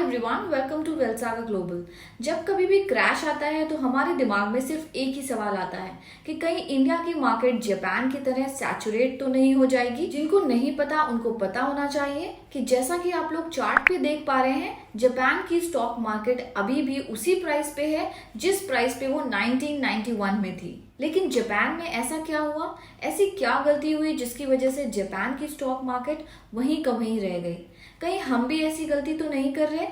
Everyone, welcome to Wealth Global. जब कभी भी क्रैश आता है तो हमारे दिमाग में सिर्फ एक ही सवाल आता है कि कहीं इंडिया की मार्केट जापान की तरह सैचुरेट तो नहीं हो जाएगी। जिनको नहीं पता उनको पता होना चाहिए कि जैसा कि आप लोग चार्ट पे देख पा रहे हैं, जापान की स्टॉक मार्केट अभी भी उसी प्राइस पे है जिस प्राइस पे वो 1991 में थी। लेकिन जापान में ऐसा क्या हुआ, ऐसी क्या गलती हुई जिसकी वजह से जापान की स्टॉक मार्केट वहीं का वहीं रह गई? कहीं हम भी ऐसी गलती तो नहीं कर रहे?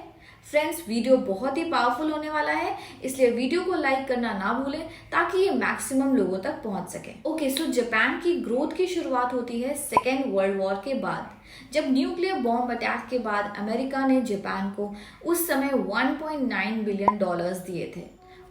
फ्रेंड्स, वीडियो बहुत ही पावरफुल होने वाला है, इसलिए वीडियो को लाइक करना ना भूलें ताकि ये मैक्सिमम लोगों तक पहुंच सके। ओके, सो जापान की ग्रोथ की शुरुआत होती है सेकेंड वर्ल्ड वॉर के बाद, जब न्यूक्लियर बॉम्ब अटैक के बाद अमेरिका ने जापान को उस समय $1.9 बिलियन दिए थे।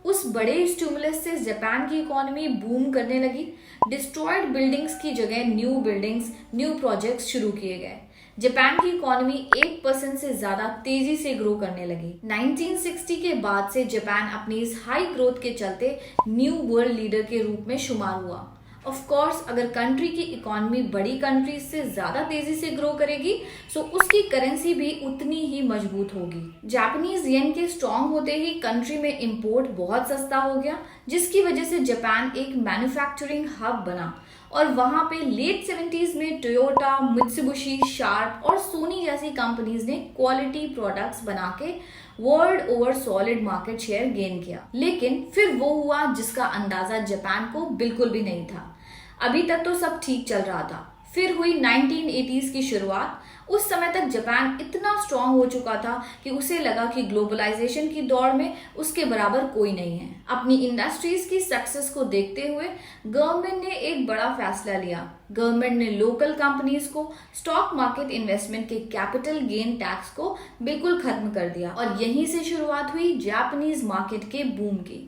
उस बड़े स्टिमुलस से जापान की इकोनॉमी बूम करने लगी। डिस्ट्रॉयड बिल्डिंग्स की जगह न्यू बिल्डिंग्स, न्यू प्रोजेक्ट्स शुरू किए गए। जापान की इकोनॉमी 8% से ज्यादा तेजी से ग्रो करने लगी। 1960 के बाद से जापान अपनी इस हाई ग्रोथ के चलते न्यू वर्ल्ड लीडर के रूप में शुमार हुआ। ऑफ कोर्स, अगर कंट्री की इकोनॉमी बड़ी कंट्रीज से ज्यादा तेजी से ग्रो करेगी तो उसकी करेंसी भी उतनी ही मजबूत होगी। जापानीज येन के स्ट्रॉन्ग होते ही कंट्री में इंपोर्ट बहुत सस्ता हो गया, जिसकी वजह से जापान एक मैन्युफैक्चरिंग हब बना और वहां पे लेट 70s में टोयोटा, मित्सुबिशी, शार्प और सोनी जैसी कंपनीज ने क्वालिटी प्रोडक्ट्स बना के world over solid market share gain किया। लेकिन फिर वो हुआ जिसका अंदाजा जापान को बिल्कुल भी नहीं था। अभी तक तो सब ठीक चल रहा था, फिर हुई 1980s की शुरुआत। उस समय तक जापान इतना स्ट्रांग हो चुका था कि उसे लगा कि ग्लोबलाइजेशन की दौड़ में उसके बराबर कोई नहीं है। अपनी इंडस्ट्रीज की सक्सेस को देखते हुए गवर्नमेंट ने एक बड़ा फैसला लिया। गवर्नमेंट ने लोकल कंपनीज को स्टॉक मार्केट इन्वेस्टमेंट के कैपिटल गेन टैक्स को बिल्कुल खत्म कर दिया और यहीं से शुरुआत हुई जापानीज मार्केट के बूम की।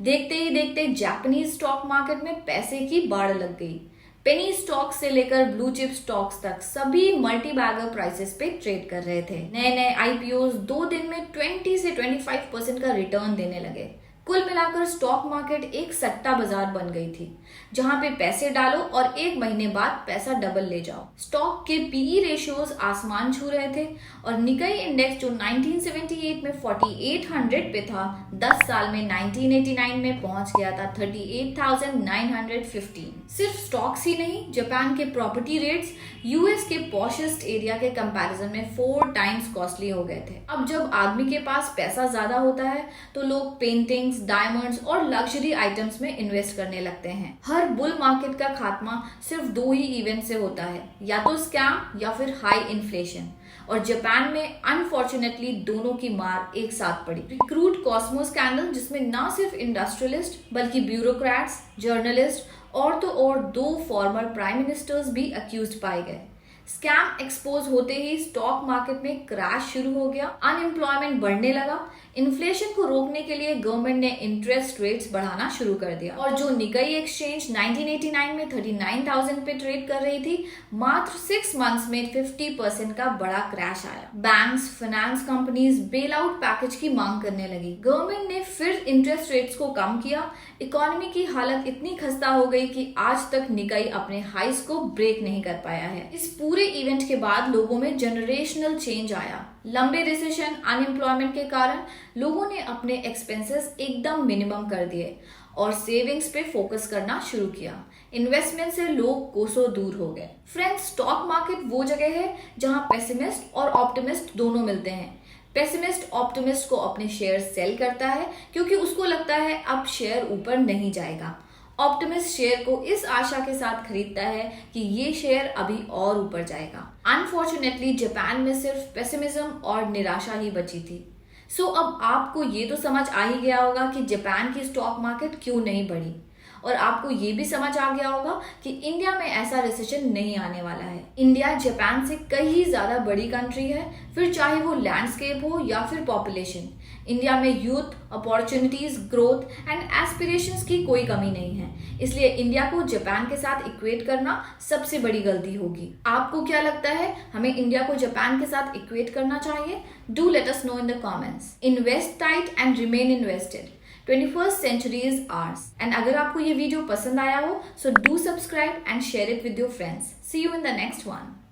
देखते ही देखते जापानीज स्टॉक मार्केट में पैसे की बाढ़ लग गई। पेनी स्टॉक्स से लेकर ब्लू चिप स्टॉक्स तक सभी मल्टी बैगर प्राइसेस पे ट्रेड कर रहे थे। नए नए आईपीओ 2 दिन में 20 से 25% का रिटर्न देने लगे। कुल मिलाकर स्टॉक मार्केट एक सट्टा बाजार बन गई थी, जहां पे पैसे डालो और 1 महीने बाद पैसा डबल ले जाओ। स्टॉक के पीई रेशियोज आसमान छू रहे थे और निकाई इंडेक्स जो 1978 में 4800 पे था, 10 साल में 1989 में पहुंच गया था 38,915। सिर्फ स्टॉक्स ही नहीं, जापान के प्रॉपर्टी रेट्स यूएस के पॉशेस्ट एरिया के कंपैरिजन में 4 टाइम्स कॉस्टली हो गए थे। अब जब आदमी के पास पैसा ज्यादा होता है तो लोग पेंटिंग्स, डायमंड्स और लग्जरी आइटम्स में इन्वेस्ट करने लगते हैं। हर बुल मार्केट का खात्मा सिर्फ 2 ही इवेंट से होता है, या तो स्कैम या फिर हाई इन्फ्लेशन। और जापान में अनफॉर्चुनेटली दोनों की मार एक साथ पड़ी। रिक्रूट कॉस्मो स्कैंडल, जिसमें न सिर्फ इंडस्ट्रियलिस्ट बल्कि ब्यूरोक्रेट्स, जर्नलिस्ट और तो और 2 फॉर्मर प्राइम मिनिस्टर्स भी अक्यूज्ड पाए गए। स्कैम एक्सपोज होते ही स्टॉक मार्केट में क्रैश शुरू हो गया, अनएम्प्लॉयमेंट बढ़ने लगा। इन्फ्लेशन को रोकने के लिए गवर्नमेंट ने इंटरेस्ट रेट्स बढ़ाना शुरू कर दिया और जो निकाई एक्सचेंज 1989 में 39,000 पे ट्रेड कर रही थी, मात्र 6 मंथ्स में 50% का बड़ा क्रैश आया। Banks, finance companies bail out package की मांग करने लगी। गवर्नमेंट ने फिर इंटरेस्ट रेट्स को कम किया। इकोनॉमी की हालत इतनी खस्ता हो गई कि आज तक निकाई अपने हाइस को ब्रेक नहीं कर पाया है। इस पूरे इवेंट के बाद लोगों में जनरेशनल चेंज आया। लंबे रिसेशन, अनएम्प्लॉयमेंट के कारण लोगों ने अपने एक्सपेंसेस एकदम मिनिमम कर दिए और सेविंग्स पे फोकस करना शुरू किया। इन्वेस्टमेंट से लोग कोसों दूर हो गए। फ्रेंड्स, स्टॉक मार्केट वो जगह है जहां पेसिमिस्ट और ऑप्टिमिस्ट दोनों मिलते हैं। पेसिमिस्ट ऑप्टिमिस्ट को अपने शेयर सेल करता है क्योंकि उसको लगता है अब शेयर ऊपर नहीं जाएगा। ऑप्टिमिस्ट शेयर को इस आशा के साथ खरीदता है कि ये शेयर अभी और ऊपर जाएगा। अनफॉर्चुनेटली जापान में सिर्फ पेसिमिज्म और निराशा ही बची थी। सो अब आपको ये तो समझ आ ही गया होगा कि जापान की स्टॉक मार्केट क्यों नहीं बढ़ी, और आपको ये भी समझ आ गया होगा कि इंडिया में ऐसा रिसेशन नहीं आने वाला है। इंडिया जापान से कहीं ज्यादा बड़ी कंट्री है, फिर चाहे वो लैंडस्केप हो या फिर पॉपुलेशन। इंडिया में youth, opportunities, growth and aspirations की कोई कमी नहीं है। इसलिए इंडिया को जापान के साथ इक्वेट करना सबसे बड़ी गलती होगी। आपको क्या लगता है, हमें इंडिया को जापान के साथ इक्वेट करना चाहिए? Do let us know in the comments. Invest tight and remain invested. 21st century is ours. And अगर आपको ये वीडियो पसंद आया हो, so do subscribe and share it with your friends. See you in the next one.